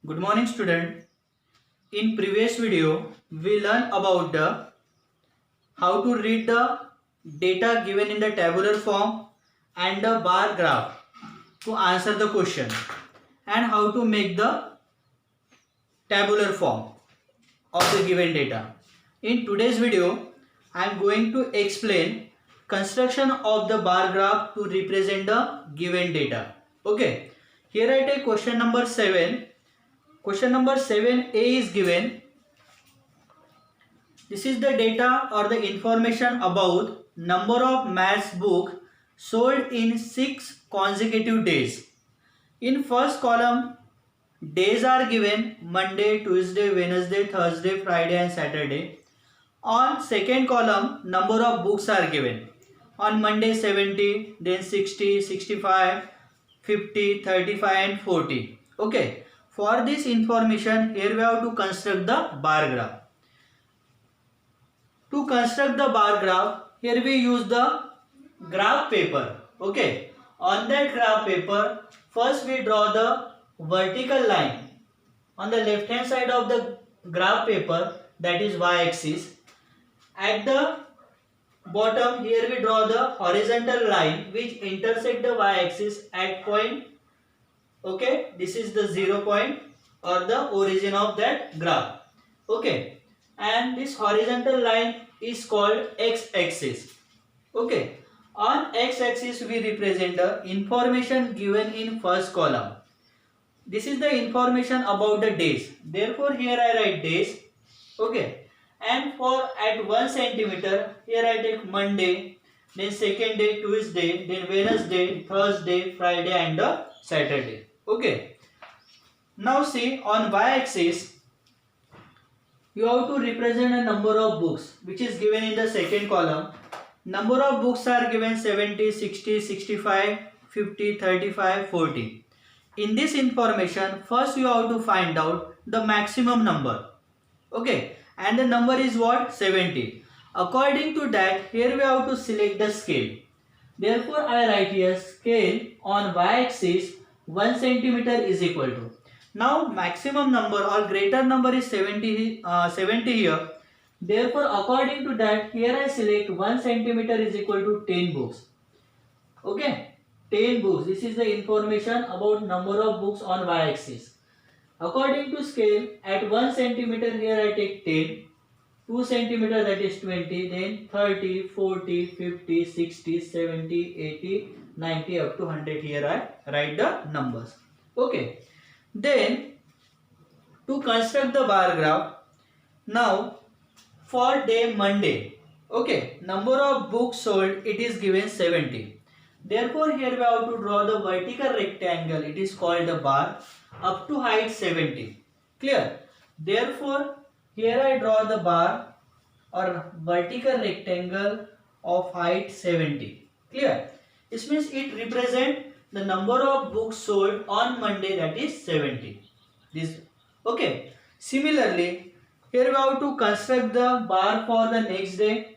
Good morning student. In previous video we learned about the how to read the data given in the tabular form and the bar graph to answer the question and how to make the tabular form of the given data. In today's video I am going to explain construction of the bar graph to represent the given data. Okay. Here I take question number 7. Question number 7a is given. This is the data or the information about number of maths book sold in 6 consecutive days. In first column, days are given Monday, Tuesday, Wednesday, Thursday, Friday and Saturday. On second column, number of books are given. On Monday 70, then 60, 65, 50, 35 and 40. Okay. For this information, here we have to construct the bar graph. To construct the bar graph, here we use the graph paper. Okay. On that graph paper, first we draw the vertical line on the left hand side of the graph paper, that is y-axis. At the bottom, here we draw the horizontal line which intersect the y-axis at point. Okay. This is the 0 point or the origin of that graph. Okay. And this horizontal line is called x-axis. Okay. On x-axis we represent the information given in first column. This is the information about the days. Therefore here I write days. Okay. And for at 1 centimeter, here I take Monday, then second day Tuesday, then Wednesday, Thursday, Friday and Saturday. Okay. Now see, on y-axis you have to represent a number of books which is given in the second column. Number of books are given 70, 60, 65, 50, 35, 40. In this information, first you have to find out the maximum number. Okay. And the number is what? 70. According to that, here we have to select the scale. Therefore, I write here scale on y-axis 1 centimeter is equal to. Now, maximum number or greater number is 70 here. Therefore, according to that, here I select 1 centimeter is equal to 10 books. Okay, 10 books. This is the information about number of books on y-axis. According to scale, at 1 centimeter here I take 10, 2 centimeter that is 20, then 30, 40, 50, 60, 70, 80, 90 up to 100 here I write the numbers. Okay. Then to construct the bar graph, now for day Monday, okay, number of books sold, it is given 70. Therefore here we have to draw the vertical rectangle, it is called the bar, up to height 70. Clear? Therefore here I draw the bar or vertical rectangle of height 70. Clear? This means it represents the number of books sold on Monday, that is 70. This okay. Similarly, here we have to construct the bar for the next day.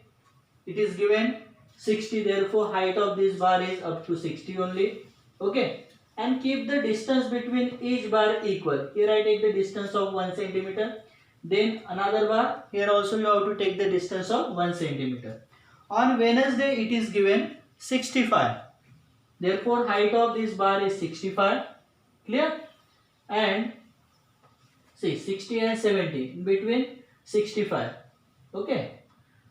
It is given 60. Therefore, height of this bar is up to 60 only. Okay. And keep the distance between each bar equal. Here I take the distance of 1 centimeter. Then another bar. Here also you have to take the distance of 1 centimeter. On Wednesday, it is given 65. Therefore, height of this bar is 65. Clear? And see 60 and 70 in between 65. Okay.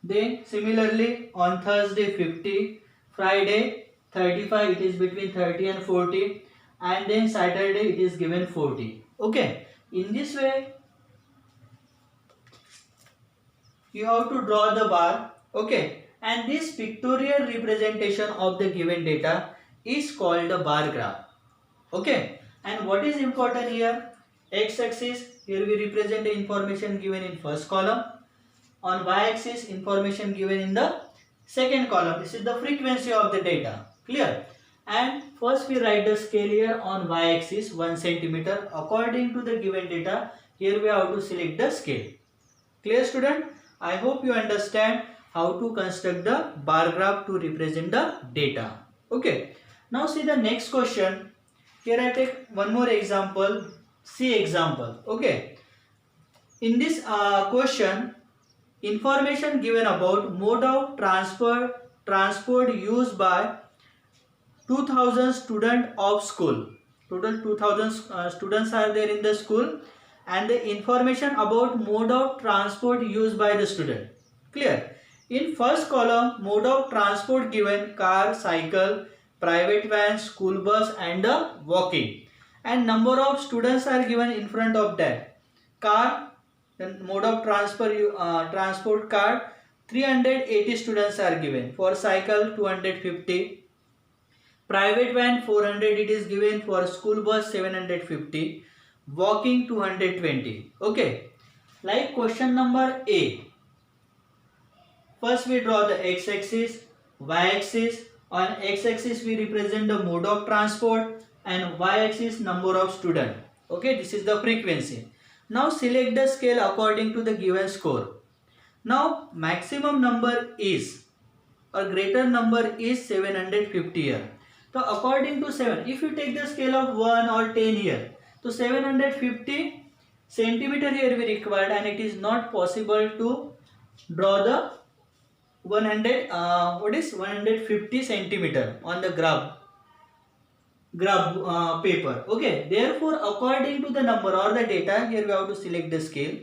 Then similarly on Thursday 50, Friday 35, it is between 30 and 40, and then Saturday it is given 40. Okay. In this way you have to draw the bar. Okay. And this pictorial representation of the given data is called the bar graph. Okay. And what is important here? X-axis, here we represent the information given in first column. On y-axis, information given in the second column. This is the frequency of the data. Clear? And first we write the scale here on y-axis 1 centimeter. According to the given data, here we have to select the scale. Clear student? I hope you understand how to construct the bar graph to represent the data. Okay. Now see the next question. Here I take one more example. See example. Okay. In this question, information given about mode of transport used by 2000 student of school. Total 2000 students are there in the school, and the information about mode of transport used by the student. Clear? In first column, mode of transport given: car, cycle, private van, school bus, and walking. And number of students are given in front of that. Car, then mode of transport car, 380 students are given. For cycle, 250. Private van 400 it is given. For school bus 750. Walking 220. Okay. Like question number A. First we draw the x-axis, y-axis. On x-axis we represent the mode of transport and y-axis number of student. Okay, this is the frequency. Now select the scale according to the given score. Now maximum number is or greater number is 750 here. So according to 7, if you take the scale of 1 or 10 here, so 750 centimeter here we required, and it is not possible to draw the 150 centimeter on the graph paper. Okay, therefore according to the number or the data, here we have to select the scale.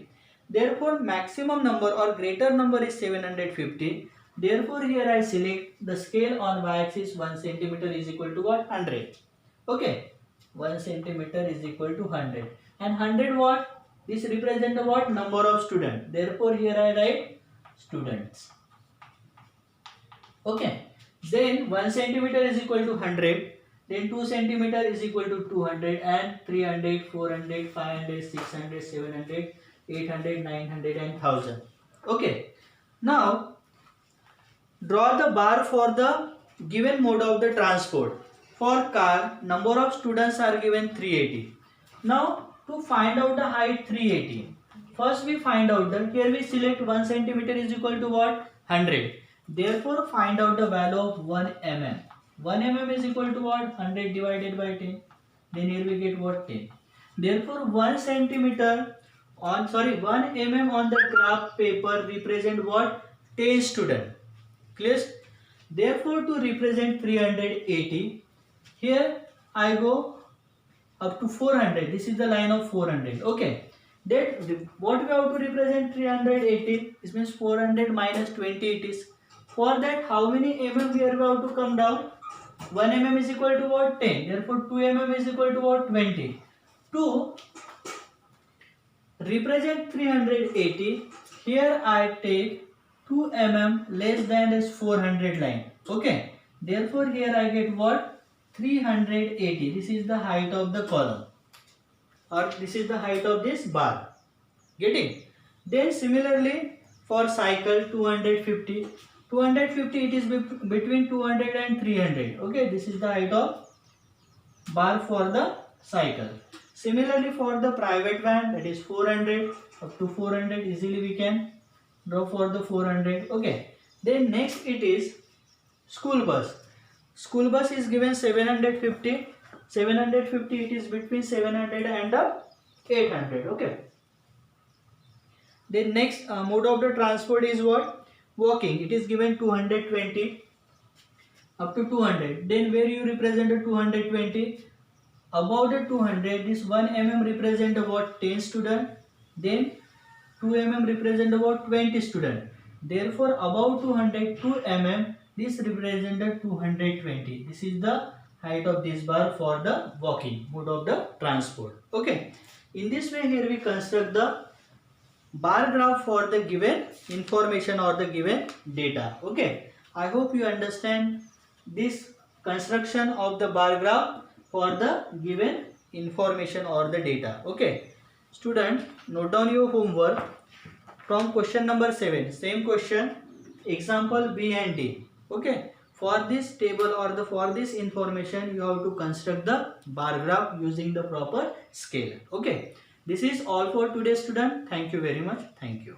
Therefore maximum number or greater number is 750. Therefore here I select the scale on y-axis. 1 centimeter is equal to what? 100. Okay, 1 centimeter is equal to 100. And 100 what? This represent the what? Number of students. Therefore here I write students. Okay, then 1 centimeter is equal to 100. Then 2 centimeter is equal to 200, and 300, 400, 500, 600, 700, 800, 900 and 1000. Okay, now draw the bar for the given mode of the transport. For car, number of students are given 380. Now to find out the height 380, first we find out that here we select 1 centimeter is equal to what? 100. Therefore find out the value of 1 mm. 1 mm is equal to what? 100 divided by 10. Then here we get what? 10. Therefore 1 centimeter on 1 mm on the graph paper represent what? 10 student. Clear? Therefore to represent 380, here I go up to 400. This is the line of 400. Okay. That what we have to represent 380? This means 400 minus 20 it is. For that, how many mm here we have to come down? 1 mm is equal to what? 10. Therefore 2 mm is equal to what? 20. To represent 380, here I take 2 mm less than this 400 line. Okay. Therefore here I get what? 380. This is the height of the column, or this is the height of this bar. Getting? Then similarly for cycle 250. 250 it is between 200 and 300. Okay, this is the height of bar for the cycle. Similarly for the private van, that is 400, up to 400 easily we can draw for the 400. Okay, then next it is school bus. School bus is given 750. 750 it is between 700 and 800. Okay, then next mode of the transport is what? Walking. It is given 220 up to 200. Then where you represent the 220? Above the 200, this 1 mm represent what? 10 student. Then 2 mm represent what? 20 student. Therefore above 200, 2 mm, this represent the 220. This is the height of this bar for the walking mode of the transport. Okay. In this way here we construct the bar graph for the given information or the given data. Okay, I hope you understand this construction of the bar graph for the given information or the data. Okay, student, note down your homework from question number 7. Same question, example B and D. Okay, for this table or for this information you have to construct the bar graph using the proper scale. Okay. This is all for today, student. Thank you very much. Thank you.